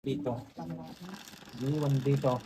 Dito. Iwan dito.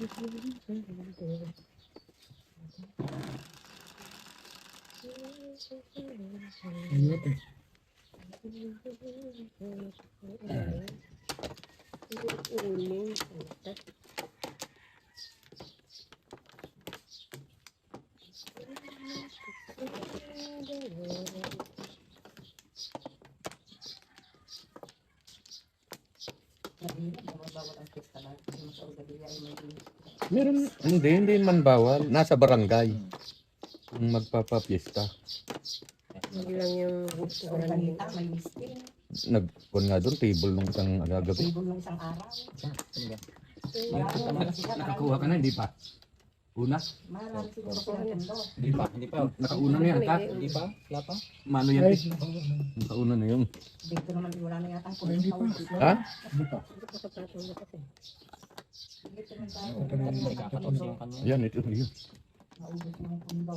Meron, hindi man bawal. Nasa barangay. Kung magpapapiesta. Hindi lang yung Organita, may listing. Nagpon nga doon, table nung isang gabi. Table ng isang araw. Nakakuha ka na, hindi pa? Una? Marami siguro sa mundo. Hindi pa, hindi pa. Nakauna na yan, ta? Hindi pa, wala pa. Mano yan? Nakauna na yun. Dito naman wala na yata. Hindi pa. Ha? May kakatapos yung kanya. Yan, ito yun. Naubos mo yung mundo.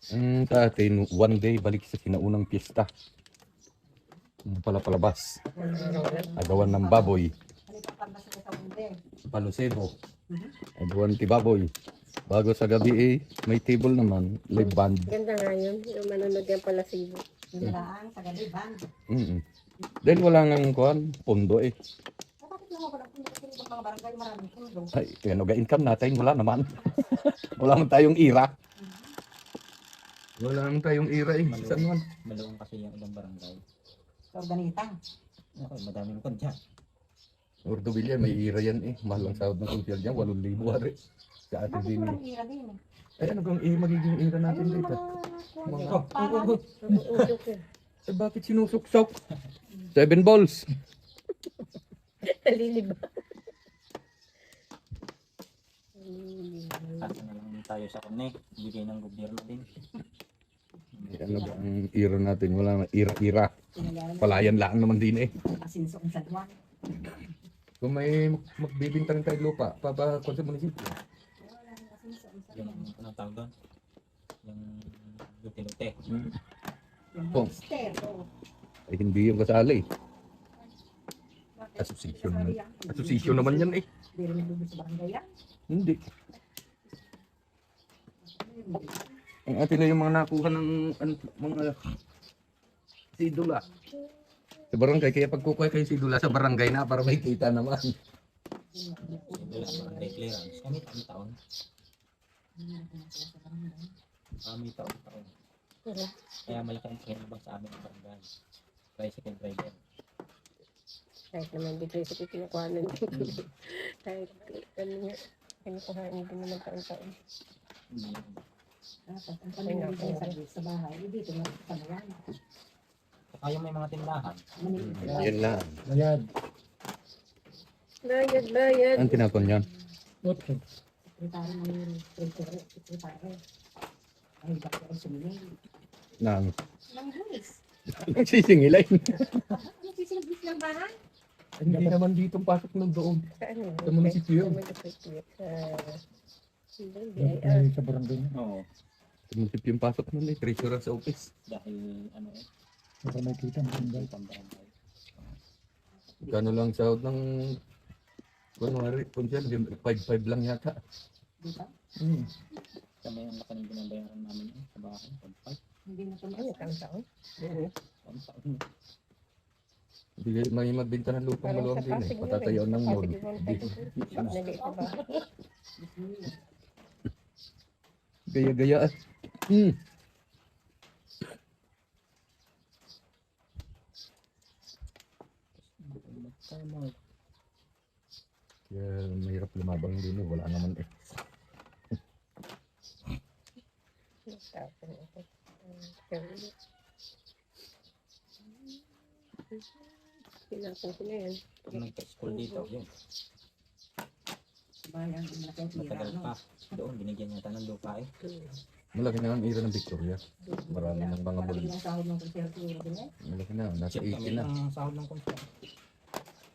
Ang sa atin, one day balik sa sinaunang piyesta. Palabas. Agawan ng baboy. Ano pa pag nasa sa mundo eh. Palusebo. Agawan ti baboy. Bago sa gabi may table naman, live band. Ganda nga yun. Yung manonood yan pala sibo. Yung laan sa gabi, band. Dahil wala nang kuhan, pondo Bakit lang ako lang kung nakasinig mga barangay maraming mundo. Ay, ano ga income natin? Wala naman. Wala naman tayong ira. Wala naman tayong ira Saan man? Maluwang kasi yung ibang barangay. Sa organita. Ako, madaming kondya. Ordo Villa, may ira yan Mahal ang sahod ng social dyan, 8,000 hari. Sa atin Bakit din walang ira din eh? Ay, ano kang magiging ira natin Ayun dito? mga parang Uusok yun. Eh, bakit sinusuksok? 7 balls. Naliliba. Kasi na lang tayo sa kanya. Bigay ng gobyerno din. Ano ba ang ira natin? Wala na ira-ira. pinayaran Palayan lang naman din asinso ang sadwan. Kung may magbibintang tayo lupa, papakon sa munisipyo. Yung, anong tawag doon? Yung lute-lute. Yung Pong. monster. Ay, hindi yung kasali. Association naman. Association naman yan Hindi rin nilubos sa barangay yan. Hindi. Ang atin na yung mga nakuha ng mga sidula. Sa barangay, kaya pagkukuha kayo sidula sa barangay na para may kita naman. Barangay clearance. Kami taon. Kami taon. Kaya malaki ang kinabang sa amin ang barangay. Tricycle driver. Kahit naman bigay sa kinukuhanan. Kahit ano nga, kinukuhanan din naman taon-taon. Dapat ang panunod sa bahay, dito na sa bayan. Saka yung may mga tindahan. Yan lang. Bayad. Bayad. Ang tinapon yan? Sekretary ng sekretary. Ay, bakit ako sumingin? Nang Nang buwis. nagsisingilay. Ano sisilbis ng bahay? Hindi naman dito pasok ng doon. Saan yun? Sa munisipyo. Sa munisipyo. Sa barangay na. Oo. Sa munisipyo yung pasok nun treasurer sa office. Dahil ano Para may kita ng barangay. pambarangay. Gano'n lang sahod ng kunwari, kunsyan, 5-5 lang yata. Dito? Kami ang laki ng binabayaran namin sa bahay. Pag-fight. Hindi na ito Ano, taon-taon? Taon-taon. May magbenta ng lupang Parang maluwang sa din Pasig yun Patatayaw ng Sa mall. Pasig yun, maliit na ba? Gaya-gaya. Tama. Kaya mahirap lumabang din wala naman Tapon ako. Pinapon ko na yan. Pag nagka-school dito, yun. bayan, ang laki ang tira. Matagal pa. Doon, binigyan yata ng lupa eh. Malaki na ang ira ng Victoria. Marami ng mga mall. Ang sahod ng konsertiro din eh. Malaki na, nasa Check 80 kami na. ng sahod ng kontra.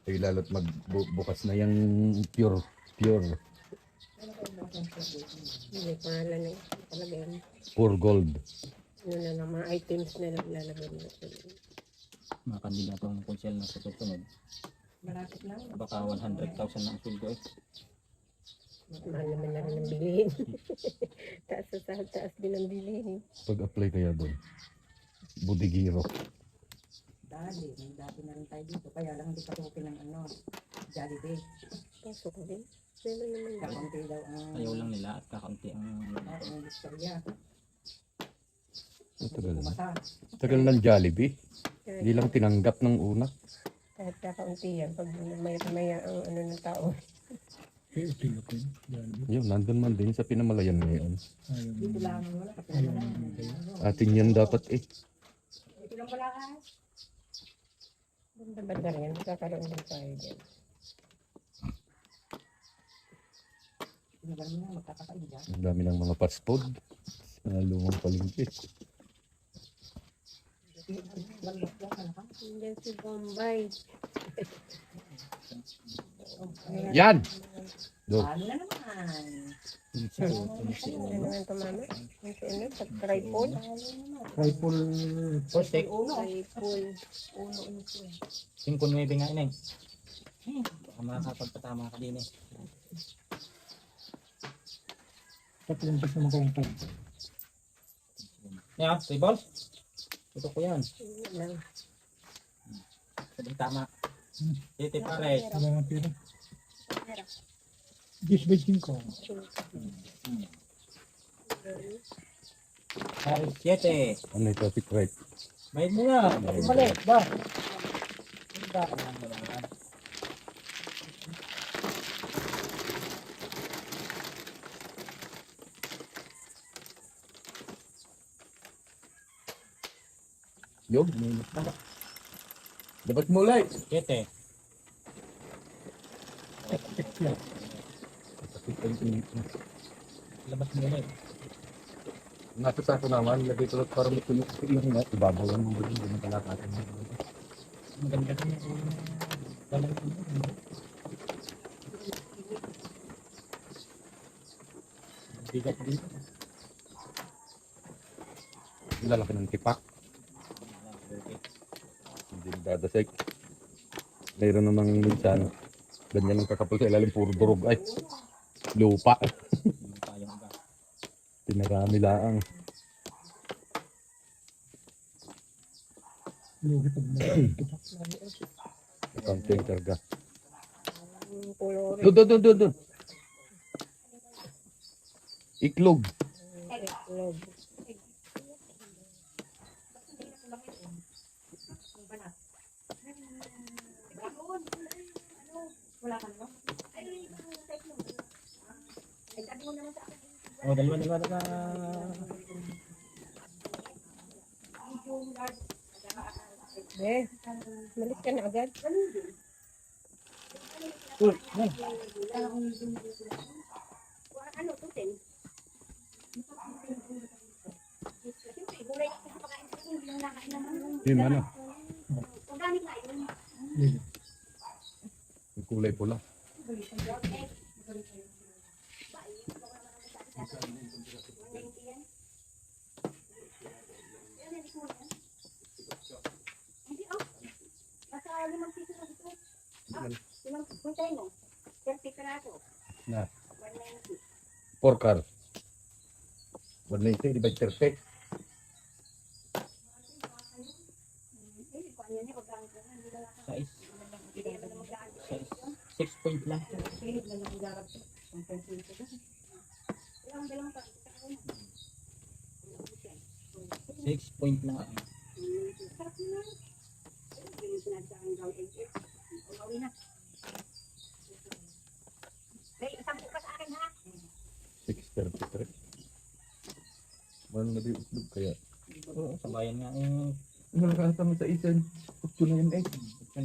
Ay lalo't magbukas na yung pure. May pangalan na yun. Talaga yan. Pure gold. Ano na lang, mga items na lang lalagay mo. mga kandidatong konsel na susunod. Malapit lang. Baka 100,000 na ang sweldo eh. Mahal naman na rin ang bilihin. Taas din ang bilihin. Pag-apply kaya doon. Budigiro. May dati na rin tayo dito. Kaya lang hindi patukin ng ano, Jollibee. Pasok din. Meron naman yun. Kakunti daw ang Ayaw lang nila at kakaunti ang ang istorya. Tagal na. Kumasa. Tagal ng Jollibee. Hindi lang tinanggap ng una. Kahit kakaunti yan, pag maya ang ano ng tao. Eh, utilo ko yun. Jollibee. Yun, nandun man din sa pinamalayan ngayon. Ayaw Dito mo. lang wala. Kapag wala. Atin yan dapat eh. Dito lang wala ka. Ganda ba rin yan? Kakaroon din tayo dyan. Sinagal mo na magkakakain dyan. Ang dami ng mga fast food. Sa lumang palengke. Balot lang ka na ka. Yan si Bombay. Yan! Do. Ano na naman? Ano naman ito, mama? Yung si ano? Sa tripod? Rifle. Postek, Tripod. 5-9 nga inay. Baka makakapagpatama ka din eh. Tatlong bus naman kong pag. Yan, 3 balls. Ito ko yan. Lang. Sabi tama. Titi pare. Wala nga pera. 10-25. Pare 7. Ano yung topic right? Bayad mo na. Balik ba? Ba? Yun. Dapat mulay. 7. Labas mo na eh. Nasa sa ako naman, lagay ko lang para matulog ko yung net. Ibabaw lang mo din, hindi pala natin. Maganda ka na. Walang bigat din. Lalaki ng tipak, hindi dadasik. Mayroon namang minsan, ganyan ang kakapal sa ilalim, puro durog. Ay, lupa. Yung tayong iba. Pinarami laang. Lugi pag nakikita. Accounting karga. Yung pulo rin. Doon. Iklog. Itlog. Wala ka naman. Oh, dalawa. Malis ka na agad. Uy, ay. Ano to, Ten? Siyempre, gulay kasi sa pagkain sa hindi lang nakain naman. Yun, ano? Organic na yun. Yung kulay pula. Hindi, oh. Basta 5 piso na dito. Limang puntay mo. 30 peraso. Na. 190. 4 car. 190 divide 30. Kung ano yun, organic na. Hindi lang ako. Sais. Hindi naman na mag-organic. Sais. 6 point lang. Hindi lang ako mag-organic. Ang pento ko. Ilang dalawang pa. 6 point lang. Sarap naman. Hindi yung sinabi sa akin gawin 8. Gawin na. Hey, sampu ka sa akin ha. 633. Ano na di utlog kaya? Oo, sa bayan nga eh. Nakakata mo sa isan. Utso na yun eh. Utso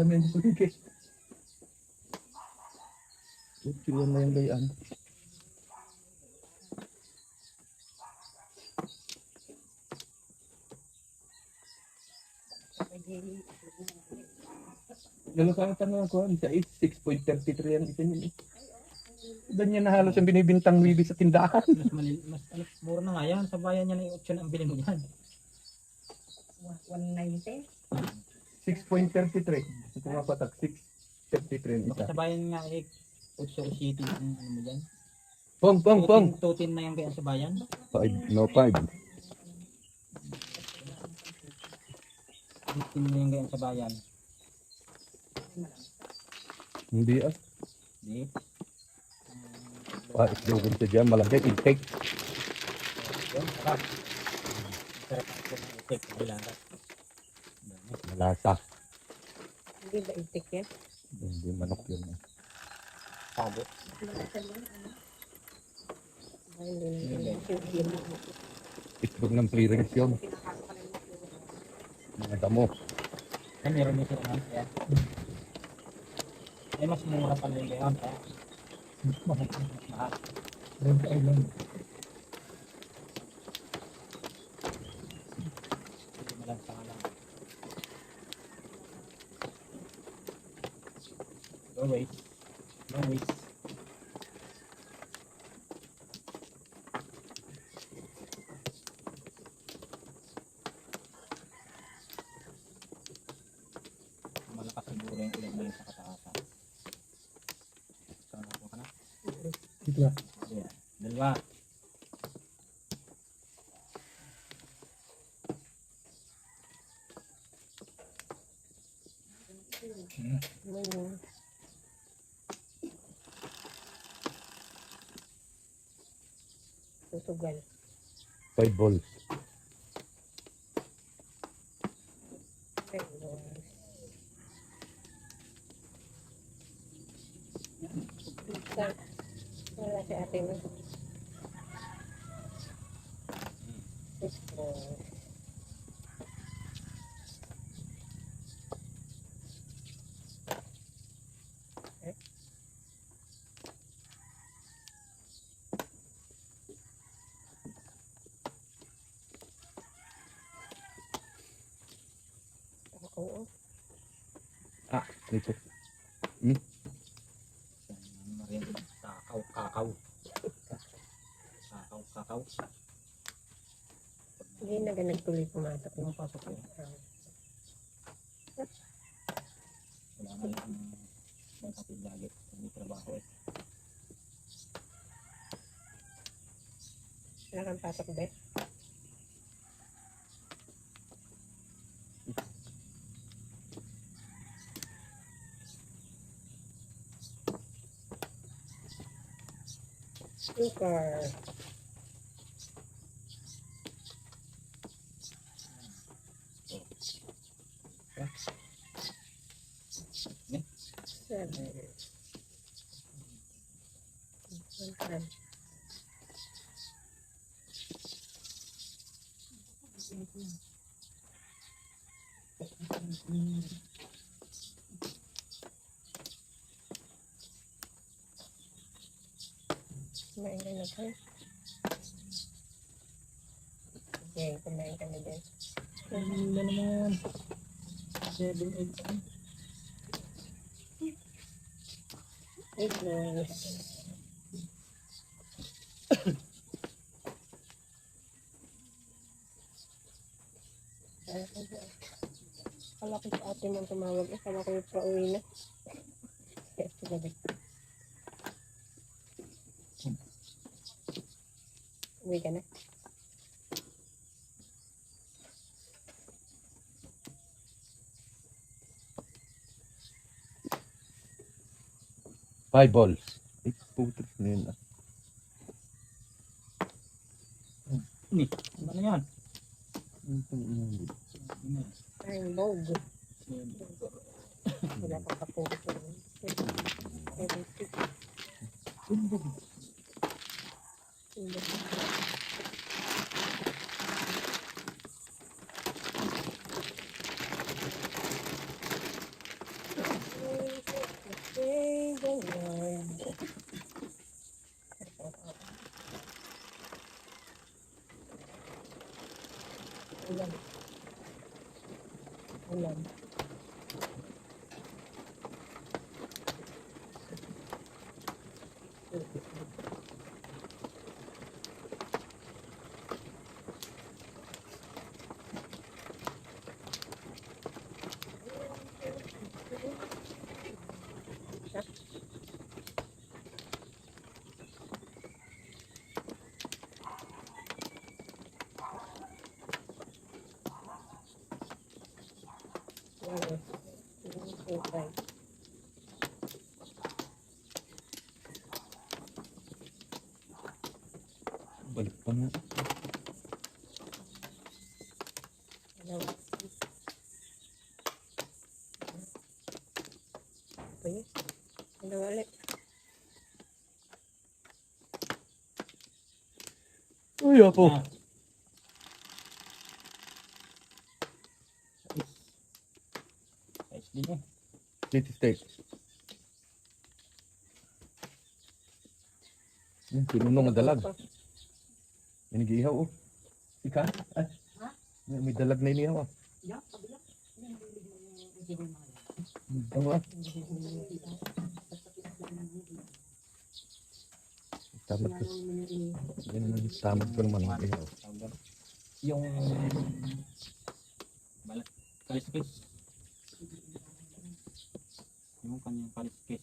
na yun sa kuligay. Utso na yung gayaan. Lalakata nga ako. Sa 6.33 yan isa yun eh. Ganyan na halos ang binibintang wibi sa tindahan. Mas mura na nga yan. Sa bayan niya na yung option ang bilhin mo yan. 190. 6.33. Ito nga patak, 6.33 ang isa. Kasabayan nga eh, Utso City, ano mo dyan? Pong. Tutin na yung kaya sa bayan. 5, no 5. Tutin na yung kaya sa bayan. Hindi ah. Di. Slogan siya dyan, malaki, intake. Yun, sarap. Sarap ako ng itik. Bilangat. Malasa. Hindi ba itik yan? Hindi manok yun. Sabo. Ay, hindi na. Itlog ng clearance yun. Mga damo. Ay, meron yung sila kaya. Ay, mas mura pala yung gayon. Kaya, Mahal. mahal. Red Island. Hindi malansa nga lang. Go waste. Go waste. Malakas siguro yung ulan na yun sa kataasan. Saan ako ka na? Dito ba? Yeah. Dalawa. May susugal. 5 balls. Wala si ate mo. Oo. Dito. Marin. Kakao. Kakao. Kakao. Hindi na nagtuloy pumasok. Ano pasok yun? Wala na yung kapit lagi. Hindi trabaho eh. Wala kang pasok ba? Super. Seven. 1. Kumain ka na tayo. Okay, kumain ka na din. Hindi naman. 7, 8. Eight balls. Kala ko sa ate mong tumawag. Kala ko yung pauwi na. Yes, gabi. Uwi ka na. Five balls. Putik na yun ah. Ano yan? Time bog. Wala kang kapulit. 76. Ulan. Ulan. Okay. Balik pa nga. Dalawa. Apa ya? Dalawa ulit. Uy, apo. Ah. Ayos din eh. City steak. Pinunong na dalag. May nag-iihaw, oh. Ika? Ay. May dalag na inihaw, ah. Yan, kabila. Ano, ah? Tamad ko. Tamad ko naman ang ihaw. Yung kaliskis. Yung kanyang kaliskis.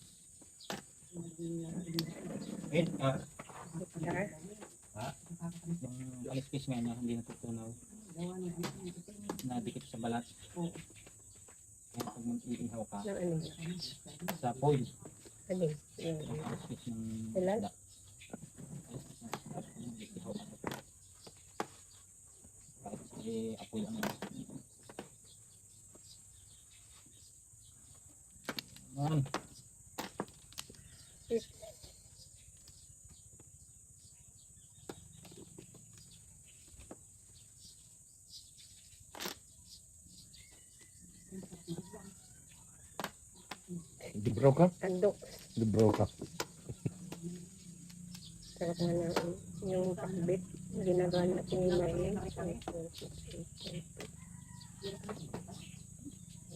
Eh, Dar. yung kaliskis nga niya, hindi natutunaw. Nadikit sa balat. Kaya pag mag-iihaw ka, Ng ano? sa foil, Ano? Yung yung kaliskis ng Ilan? isda. Kaliskis ng isda, yung iihaw ka. Kahit apoy ang Man. Libro ka? andok. Libro ka. Sarap nga na yung pakbit. Ginagawa natin yung mayin.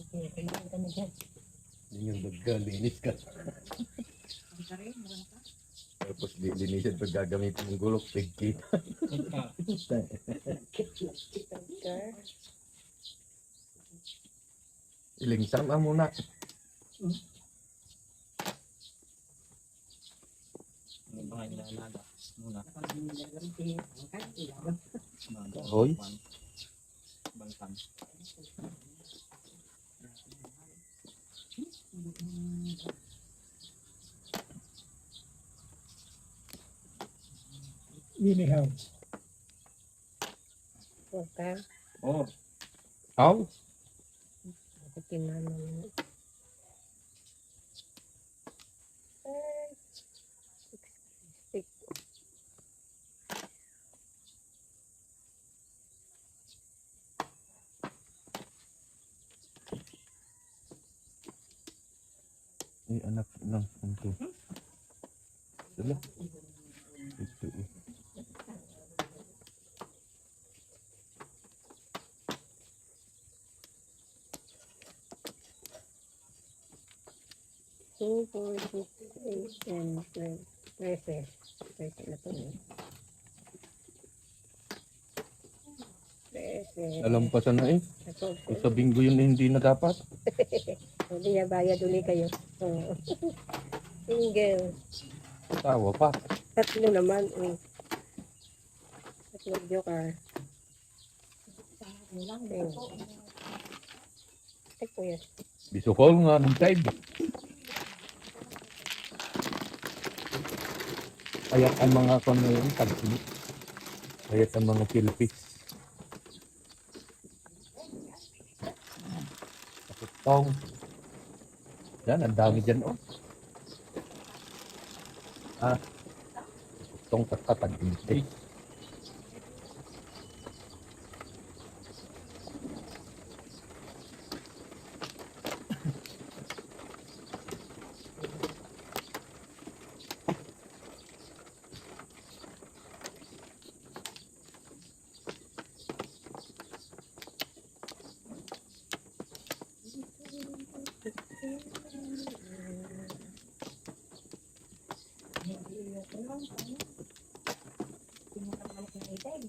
Okay, kumain ka na dyan. Yun yung naglinis ka. Tapos linisin pag gagamitin ng gulok, tigki. Okay. Ilingsam ang muna. Yung mga inalaga muna. Hoy. Balkan. Inihaw. Huwag ka. Oh, Aw? Katiman naman. Stick. Ay, anak ng ito. Dala. Ito eh. Two, 4, 6, 8, 10, 12, 13. 13 na to eh. 13. Nalampasan na eh. Ako, Sa binggo yun na hindi na dapat. hindi ya bayad uli kayo. Oo. Single. Tawa pa. Tatlo naman eh. Tatlo joker. Okay. Tek po yan. Bisukol nga ng time. Kaya ang mga kon na yun, tagpili. Kaya ang mga kilpis. Takutong. Yan, ang dami dyan, oh. Ah. Takutong kakatag-ilpis.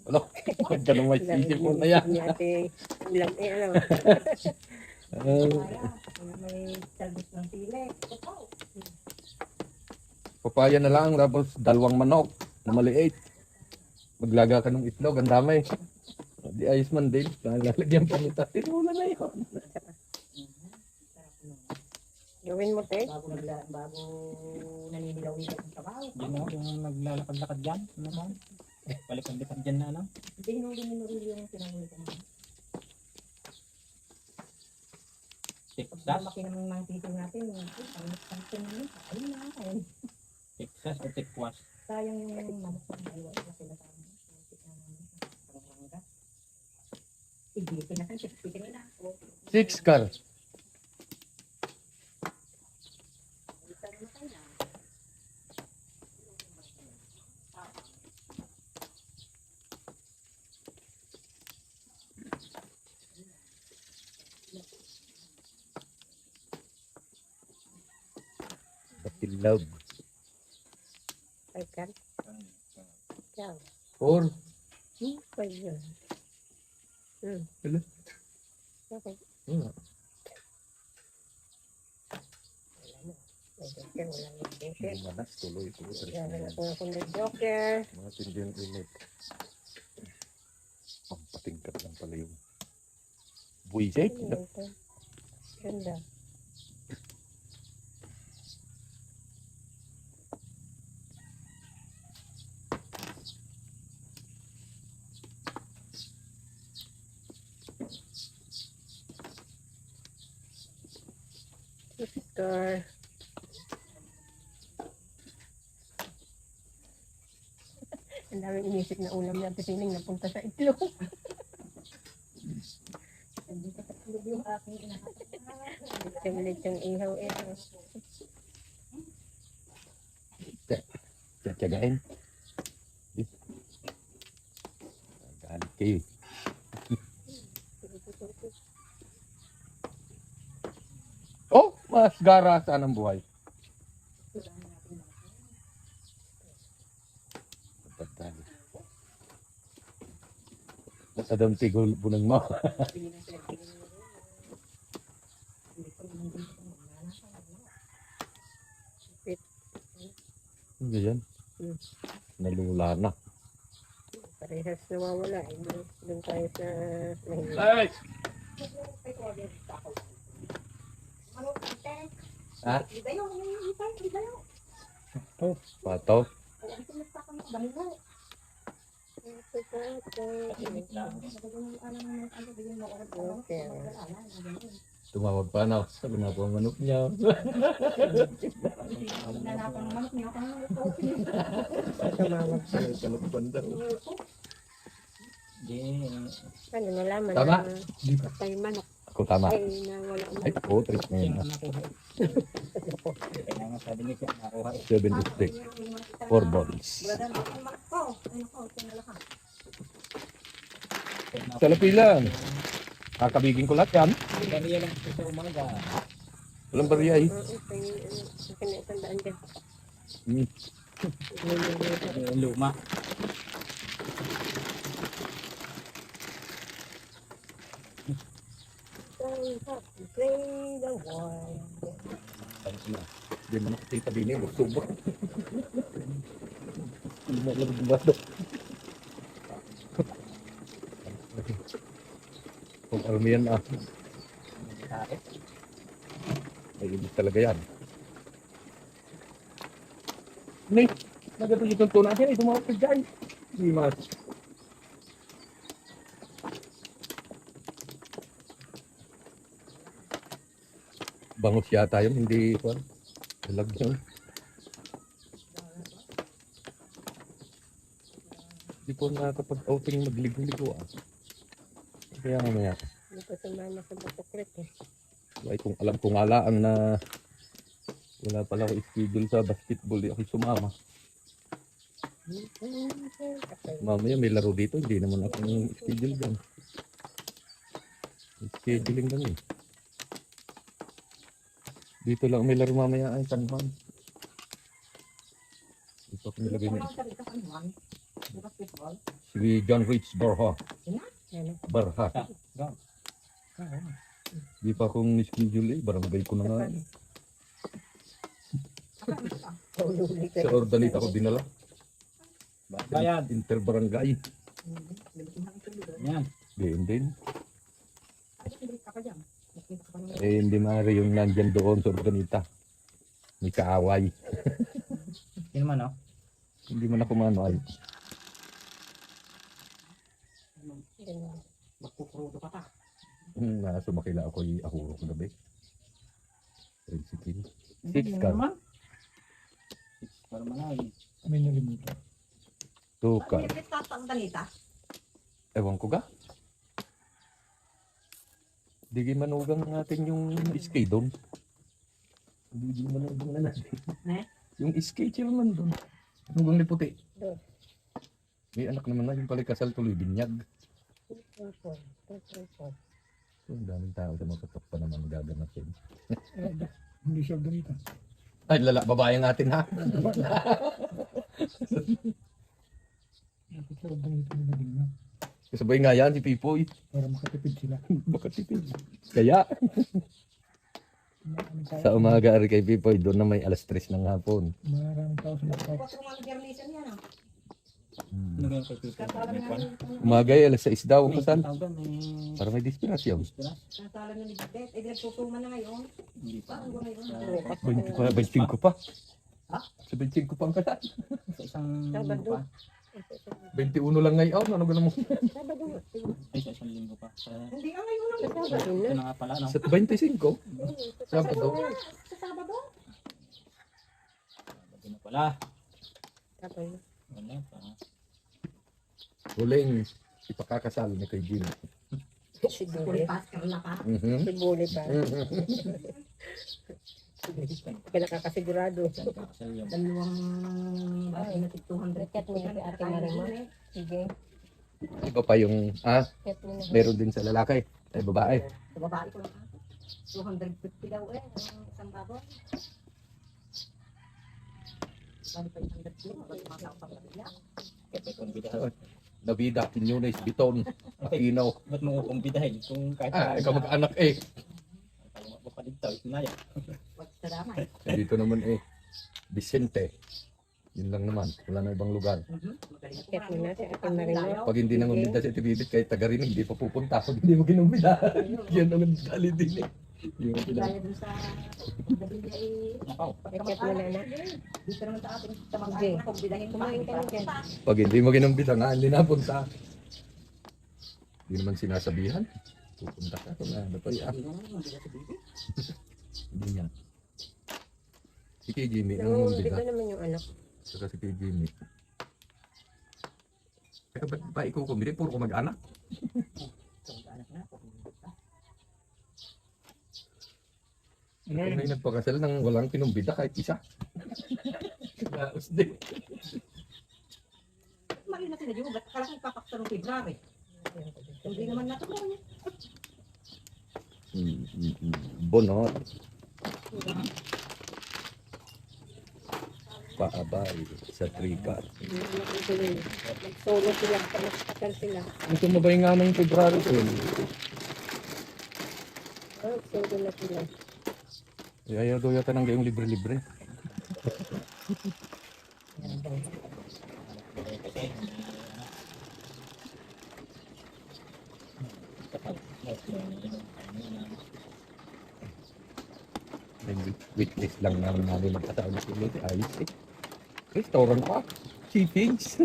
Ano? Ganda naman isip mo na yan. Ni ate, ulam eh, ano. May talbos ng sili. Papaya na lang, tapos dalawang manok na maliit. Maglaga ka ng itlog, ang dami. Di ayos man din. Lalagyan pa nita. Tinula na yun. Gawin mo, te. bago naninilaw-ilaw ng trabaho. Yun o, yung naglalakad-lakad dyan. Ano mo? Balik-balikan dyan na ano. Hindi nung dinunuli yung pinangulit ko. Texas. Laki naman mga tito natin. Pang-pang naman. Ayun na kayo. Texas o Tekwas. Sayang yung manok na naiwan ko sila sa amin. Parang-rangga. Sige, pinasan siya. Pikin nila. 6 car. Batilog. Ay, kan. Ciao. 4. Pwede yun. Hello? Okay. Hmm. Joker, wala nang joker. Manas tuloy ito. Wala na po akong joker. Mga tinding init. Ang patingkat lang pala yung buwisit. Ano ito? Ganda. Scar. Ang daming inisip na ulam niya pipiling napunta sa itlog. Hindi ka katulog yung aking inahat. Simulit yung ihaw eh. Tiyagain. Galit kayo. Oh, mas gara saan ang buhay. Patali. Nasadam tigol bunang mo. Ano yan? Nalula na. Parehas nawawala. Doon tayo sa mahina. Ay! Ano, ate? Ha? Ligayo, yung ipay, ligayo. Pato. Ay, ang tumasta ka ng dami mo. Okay. Tumawag pa na. Sabi na po ang manok niya. Nanapan ng manok niya. Tumawag. Kanok banda. Ano nalaman Tama. na patay manok. Ako tama. Ay, nawala ang Ay, oh, trip na yun. Kaya nga sabi niya siya nakuha. 76. 4 balls. Sa lapilan. Kakabigin ko lahat yan. Kaya lang ito sa umaga. Walang bariya eh. Kinatandaan dyan. Hmm. Yung luma. Play the wild. Hindi mo nakakita din eh. Subok. Hindi mo alam ba ito. Kung alam yan ah. Ay, ibig talaga yan. Hindi. Nagatuloy itong tunan natin. Ito mga pagkain. Hindi mas. Bangus yata yun. Hindi ito. Dalag yun. Hindi po nakakapag-outing magligo-ligo ah. Kaya mamaya. Hindi ko sumama sa batuklet eh. Ay, kung alam ko nga laan na wala pala ako schedule sa basketball, di ako sumama. Mamaya may laro dito, hindi naman ako ng schedule dyan. Scheduling lang eh. Dito lang may laro mamaya ay Tanwan. Ito ako nilagay niya. Si John Rich Barha. Ano? Barha. Di pa akong schedule eh, barangay ko na nga. Paululi ka. Sa ordalit ako dinala. Bayad. Interbarangay. Yan. Din din. Eh, hindi maaari yung nandyan doon sa organita. May kaaway. Yun naman, no? Hindi man ako mano ay. Ganun. Magpuprudo ka pa. Sumakila ako yung ahuro ko gabi. Tricycle. Hindi 6 car. naman. 6 car man ay. Kami nalimutan. 2 car. Ano yung tatang danita? Ewan ko ga. Di manugang natin yung skate doon. Di manugang na natin. Ne? Yung skate naman doon. Manugang ni puti. Doon. May anak naman na yung palikasal tuloy binyag. 2.4. So, ang daming tao sa mga katok pa naman gaganapin. Hindi siya ganito. Ay, lala, babae ang atin ha. Dapat siya ganito na naging na. Kasabay nga yan si Pipoy. Para makatipid sila. Baka tipid. Kaya, Maraming tao. sa umaga ari kay Pipoy, doon na may alas 3 ng hapon. Maraming tao sa mga tao. Kwatro mga garnisan yan ah. Ano ganyan kay Tito? Katalan May na kwan? Umaga ay alas 6 daw ang May kasal. tawag doon, may Para may dispirasyon. Spiras. Katalan na ni Bibet. Eh, nagtutuman na ngayon. Hindi pa. Paano ba ngayon? Sa- 25 pa. Ha? Sa 25 pa ang kasal. Sa isang Sabado. linggo pa. 21 lang ngayon. Ano ganun mo? Sabado nga. Ay, sa isang linggo pa. Sa Hindi nga ngayon lang. Sa Sabado ito na. na nga pala, no? Sa 25? Sabado. Sa Sabado. Sabado na pala. Sabado na. Wala pa. Huling ipakakasal ni kay Gino. Si Kuli Buli. Pascal na pa. Si Buli pa. Hindi ka nakakasigurado. Saan ka kasal yung Dalawang bahay na tig 200. Kat mo na si Ate Marimar. Sige. Iba pa yung, Kat mo na. meron din sa lalaki. Ay, babae. Sa babae ko lang. 250 daw eh. Ang isang baboy. Bali pa 100 kilo. Bali mga tao pang pamilya. kapag kumbida? Nabida, Pinyunes, Biton, Aquino. Ba't mo kumbidahin? Kung kahit Ikaw mag-anak eh. Kalau mo pa dito, ito na yan. Wag sa damay. Dito naman eh. Vicente. Yun lang naman. Wala na ibang lugar. Magaling ako Kat mo na si Ate marami. Marimar. Pag hindi nang umbida si Tibibit, kahit taga rin, hindi pa pupunta. Pag hindi mo ginumbida. Yan ang nagdali din eh. Yung pinag- Gaya dun sa Dabilya eh. Nakaw. Kat mo na na. Dito naman sa atin. Sa mga Sige. atin, kumbidahin pa. Kumain ka na dyan. Pag hindi mo ginumbida nga, hindi napunta. Hindi naman sinasabihan. Pupunta ka kung ano pa yan. Hindi niya. Si kay Jimmy, ang Nangungundi umbida. ko naman yung anak. Saka si kay Jimmy. Kaya ba't pa ikaw kumili? Puro ko mag-anak. Kung may nagpakasal nang walang pinumbida kahit isa. Laos din. Mali na sila yung ba't akala ko ipapaksa ng February. Hindi naman natuloy niya. Bonot. Paabay sa trika. Nag-solo sila. Nagtakal sila. Ito mabay nga ng February ko. Solo na sila. Ayaw daw yata ng gayong libre-libre. Witness lang namin namin magkataon na sila. Ayos eh. Restaurant pa. Cheapings.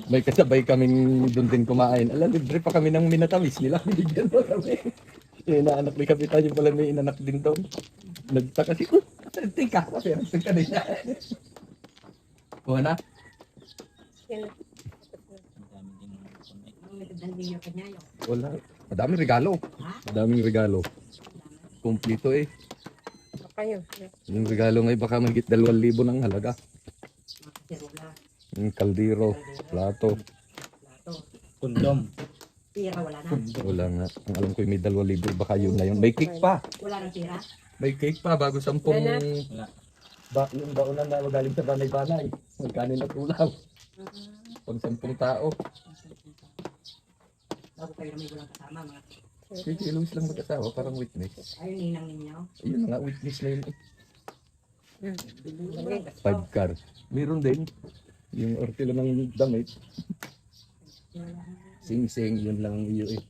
May kasabay kaming doon din kumain. Ala, libre pa kami ng minatamis nila. Binigyan pa kami. Yung inaanak ni Kapitan, yung pala may inanak din doon. Nagtaka si, tika, kasi ang kanina. Kuha na. Yan. Ang nagdang niyo kanya yun. Wala. Madaming regalo. Madaming regalo. Kompleto eh. Kayo. Yung regalo ngayon baka mahigit 2,000 ng halaga. Mga sirula, Yung kaldero, plato. plato. Kondom. Pira wala na. Wala nga. Ang alam ko yung may 2,000 baka yun na yun. May cake pa. Wala nang pira. May cake pa bago 10. Wala. Yung baonan na magaling sa banay-banay. Magkanin na tulaw. Pag 10 tao. Bago kayo na may walang kasama. Mga Sige, Luis lang mag-asawa, parang witness. ayun ninang ninyo. Ayun na nga, witness na yun. Balik. 5 car. Meron din. Yung ortilo ng damit. Sing-sing, yun lang ang iyo eh.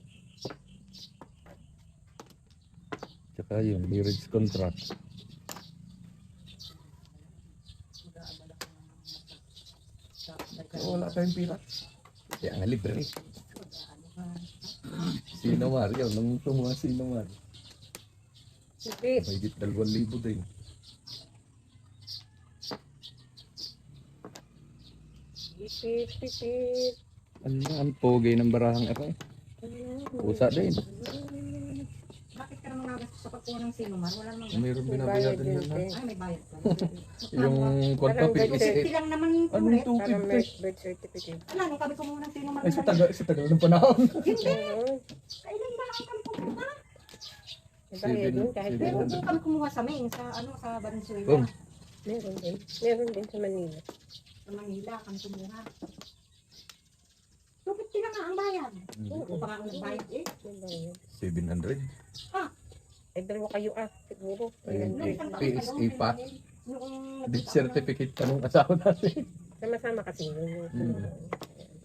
Tsaka yun, marriage contract. Wala tayong pira. Kaya nga libre. Sino Mario, nung tumuha sino Mario. Sige. Mahigit 2,000 din. Pipit. Ano ang pogi ng barahang ako eh. Pusa din. Bakit ka naman nagastos sa pagkuha ng sinuman? Wala namang Mayroon Bayad binabayadan din yan ha. din. Ay, may bayad ka. Yung kwanto, Parang PSA. Hindi lang naman Anong ulit. Parang 250? birth certificate. Wala, nung sabi ko muna ng sinuman. Ay, sa tagal ng panahon. Hindi. Oo. Kailan ba ang kami kumuha? May bayad din kahit Seven. Pero meron. kung kami kumuha sa main, sa sa Valenzuela, Oh. Meron din. Meron din sa Manila. sa Manila, kami kumuha. 250 na nga ang bayad. Oo, baka ako nagbayad eh. May bayad. 700. Eh, dalawa kayo siguro. Ayun. Nung isang taon PSA pa pa. lang, Yung Death certificate pa nung asawa natin. Sama-sama kasi yun.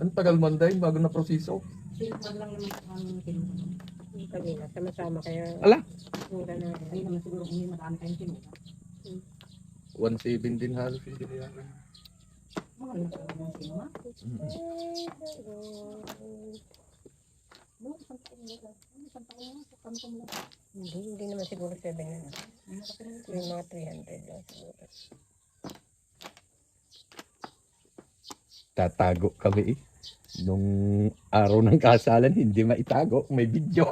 Ang tagal man dahil bago na proseso. Silver lang naman ang kinuha. Yung kanina, sama-sama kaya. Ala. Mura na. Ay naman siguro kung may marami tayong kinuha. 1.7 din halos yung binayaran. Mga nagkaroon ng kinuha. No, isang taon na lang. Isang taon na, kami kumuha. Hindi naman siguro 7 na. May mga 300 lang siguro. Tatago kami eh. Nung araw ng kasalan, hindi maitago. May video.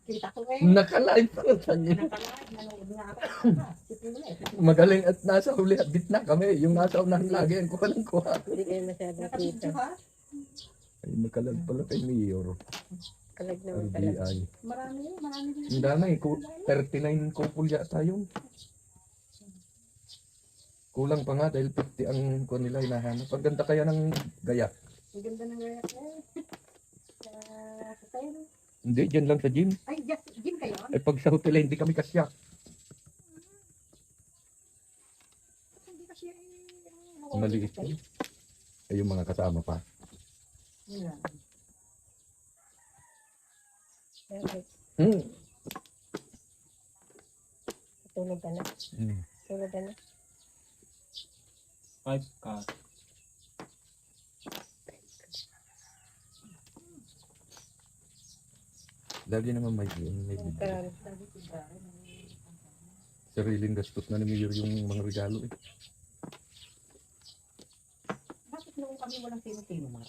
Kita ko eh. Nakalive ko sa inyo. Nakalaad, nanood nga ako. Magaling at nasa huli at bitna kami. Yung nasa unahan lagi ang kuha ng kuha. Hindi kayo masyadong kita. Nakapidyo ha? Ay, nakalag pala kay Mayor. Kalag naman talaga. RBI. Marami din. Ang dami. 39 couple yata yun. Kulang pa nga dahil 50 ang kuha nila hinahanap. Ang ganda kaya ng gaya. Ang ganda ng gaya eh. Sa hotel. Hindi, dyan lang sa gym. Ay, just gym kayo? Ay pag sa hotel, hindi kami kasya. Hindi kasi Maliit yun. Ay yung mga kasama pa. Wala. Hmm. Tulog ka na. Hmm. Tulog ka na. 5 ka. Lagi naman may video. Parang Sariling gastos na ni Mayor yung mga regalo eh. Bakit noong kami walang sino-sino mga?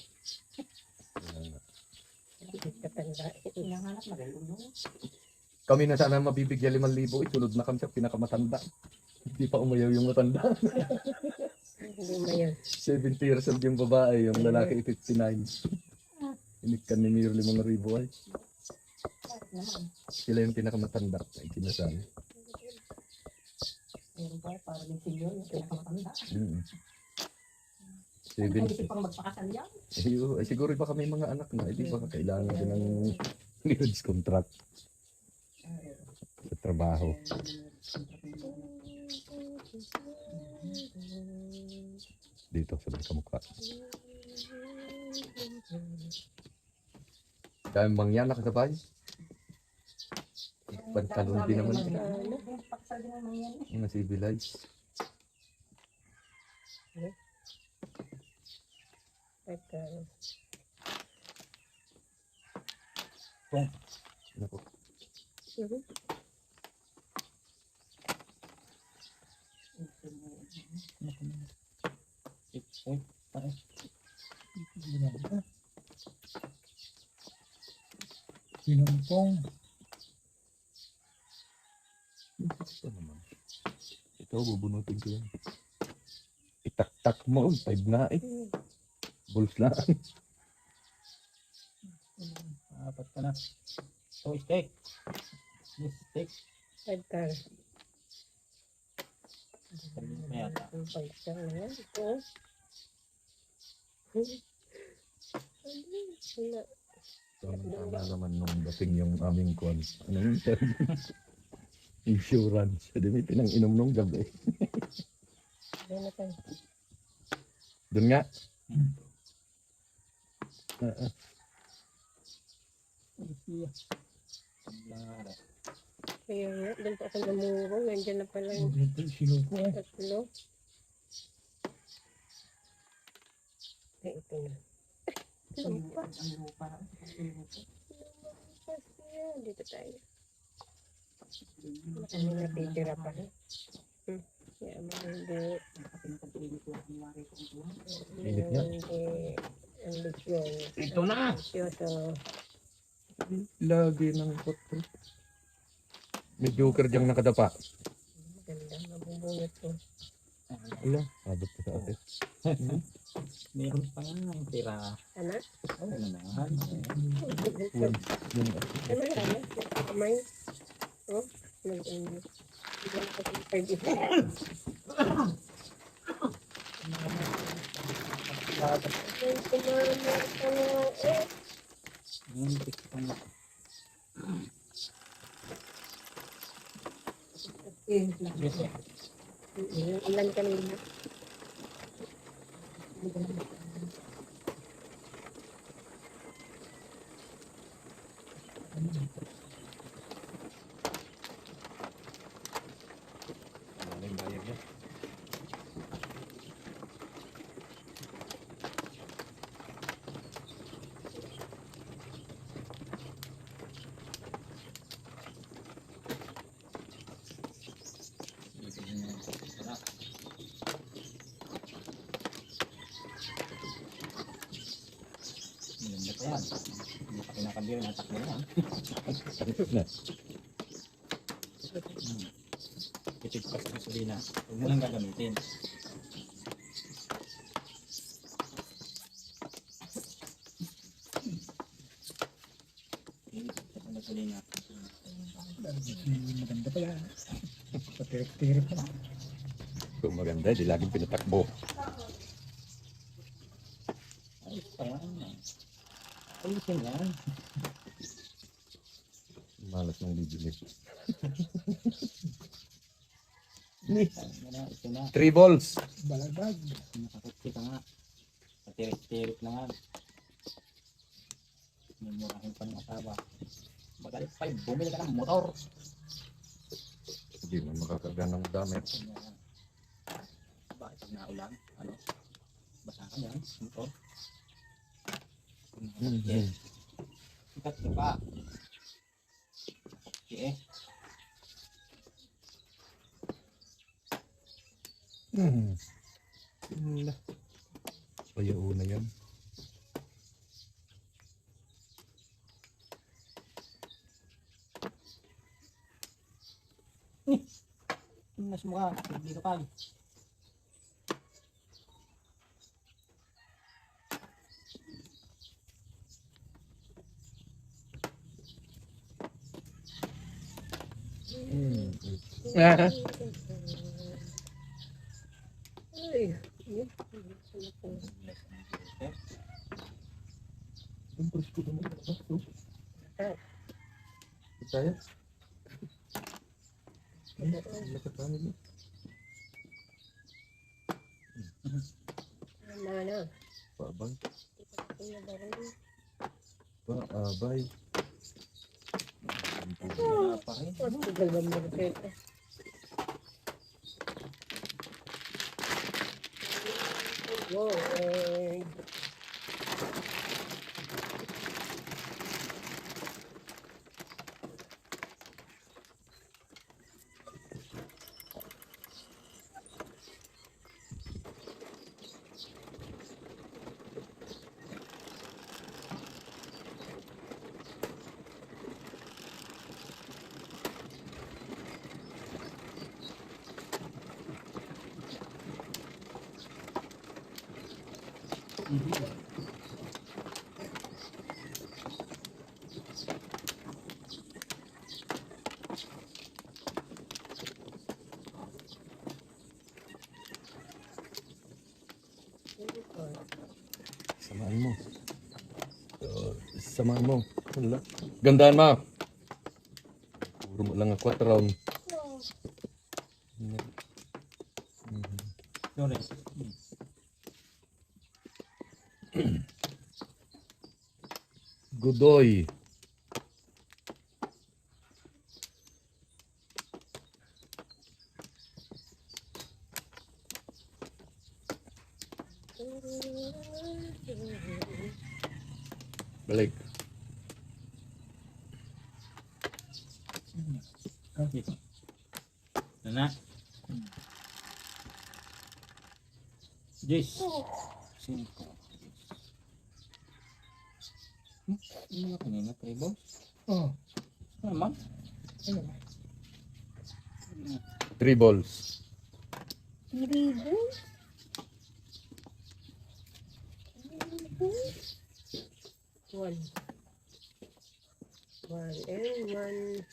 katanda. Hinahanap na rin no? Kami na sana mabibigyan 5,000 eh. Sunod na kami sa pinakamatanda. Hindi pa umayaw yung matanda. Hindi mo yun. 70 years old yung babae, yung lalaki 59. Inikan ni Mayor 5,000 ay. Bakit naman? Sila yung pinakamatanda ay sinasabi. Meron pa, para yung senior, yung pinakamatanda. Mm. Ay, 70. isip pang magpakasal yan. Ay, siguro pa kami mga anak na, hindi ba kailangan din ng marriage contract sa trabaho. Dito sa may kamukha. Dahil mangyan nakasabay. Pantalon din naman sila. Pakasal din naman yan. Mga civilized. Naku. Sinumpong. Ito naman. Ito, bubunutin ko yan. Itaktak mo, 5 na eh. Bulls lang. Apat ka na. So, steak. This steak. 5 car. Sabi mo yata. Ang 5 car na yan. Ito. Wala. Tama naman nung dating yung aming kwan. Ano yung term? Insurance. Hindi may pinang-inom nung gabi. Wala na tayo. Doon nga. Laro. Kaya nga, doon pa ako namurong. Nandiyan na pala yung Ito, sinuko. tatlo. Ay, ito na. Lumpas. Ang lupa. Lumpas niya. Dito tayo. Kami natitira pa. Kaya hindi. Init nga. Hindi. Ang leksyon. Ito na! Seryoso. Lagi ng potro. May joker diyang nakadapa. Maganda. Mabubunot ko. Ala, abot ka sa atin. Meron pa nga ang tira. Ano? Oo naman. Yun. Ano yan? Kamay? Oh, mag-ano. Hindi ko kasi pwede. Ay, kumama ka na. Hindi ko pa Yes, eh. Ilan kanina? Ano na yung bayad niya? Maganda pa yan. Hindi pa kinakabir, natakbo na yan. Na. Kitid pa sa gasolina. Huwag mo lang gagamitin. Sa gasolina. Maganda pa yan. Patirik-tirik pa. Kung maganda, di laging pinatakbo. Ayos pa yan. Ayusin yan. Malas ng bibili. Ito na. 3 balls. Balagag. Nakakutsi ka nga. Patirik-tirik na nga. Mumurahin pa ng asawa. Magalit pa, bumili ka ng motor. Hindi man makakarga ng damit. Bakit pag naulan? Ano? Basa ka yan, motor. Mhm. Sikat ka pa. Okay eh. Wala. Ayaw na yan. Mas mukha, hindi ka pag. Ah. Ay, yun. Ang presko naman. Ah. Tayo? Ay, nakatanig mo. Ano? Paabay. Ano ba rin? Paabay. Wala pa rin. Ang tagal ba mag-trip? Wow, eh. Samaan mo. Samaan mo. Wala. Gandaan mo. Puro mo lang ang 4 round. Sorry. Godoy. Balik. Dito. Ano na? Jis. 5. Ano na kanina? 3 balls? Oh, Ano naman? ayun. 3 balls. Ribo? One. One and one.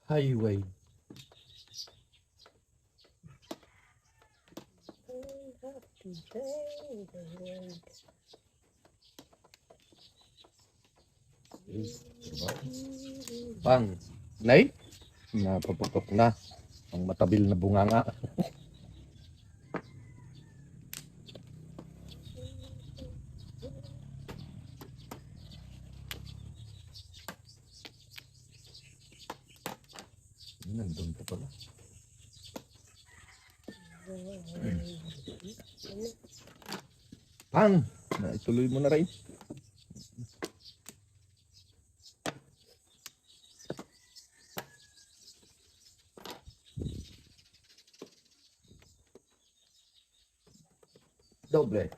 Highway. Pang. Nay? Napaputok na. Ang matabil na bunganga. Nandun pa pala. Pang! Naituloy mo na rin. Doble.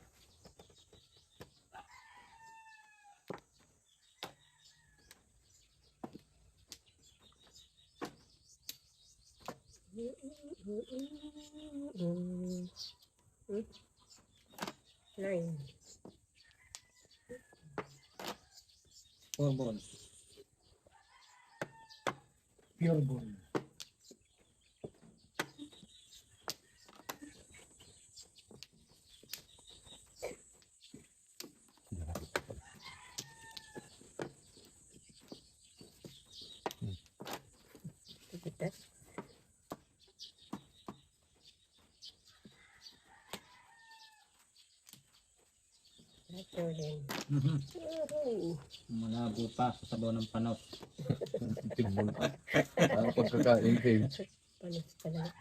Nine. 4 balls. Pure ball. Tigitas. Ito din. Aray. Malabo pa sa sabaw ng panos. Timbol pa. Ang pagkakain kayo. Panis talaga.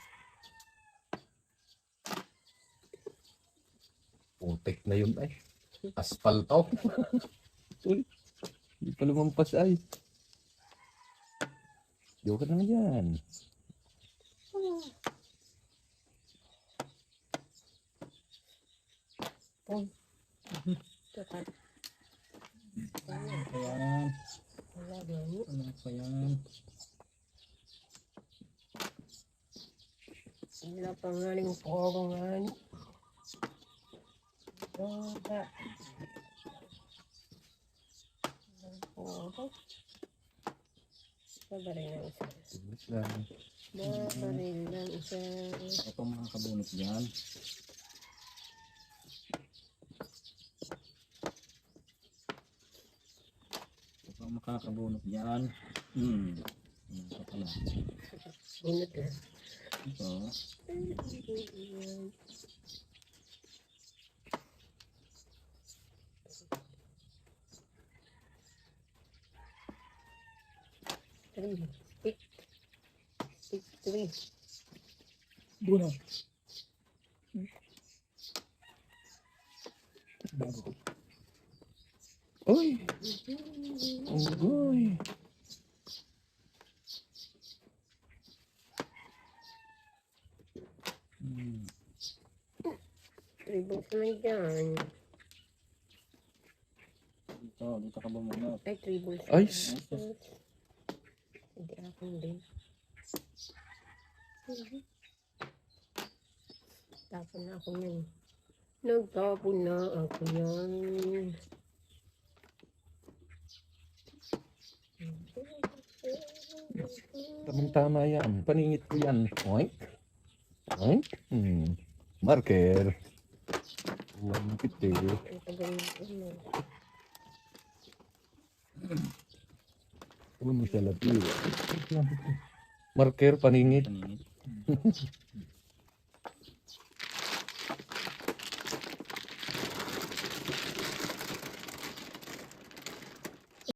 Putik na yun ay. Asfalto. Uy. Hindi pa lumampas ay. Diyo ka naman yan. Tukat. Ano pa yan? Wala gani. Ano pa yan? Wala pa nga rin poro nga ni. Wala. Poro. Sabarin lang isa. Timbol lang. Sabarin lang isa. Itong mga kabunot dyan. Itong makakabunot dyan. Ito pala. Bunot lang. Ito. Three. Pick. Pick three. Buno. Bago. Uy. Uy. Three balls naman dyan. Dito ka bumunot. Ay, three balls. Ay. Hindi akin din. Tapon na ako yan. Nagtapon na ako yan. Tamang-tama yan. Paningit ko yan. Oink. Oink. Marker. Uwan piti. Ang tagal ano. Uwan mo sa lapi. Ito lang ito. Marker, paningit. Paningit.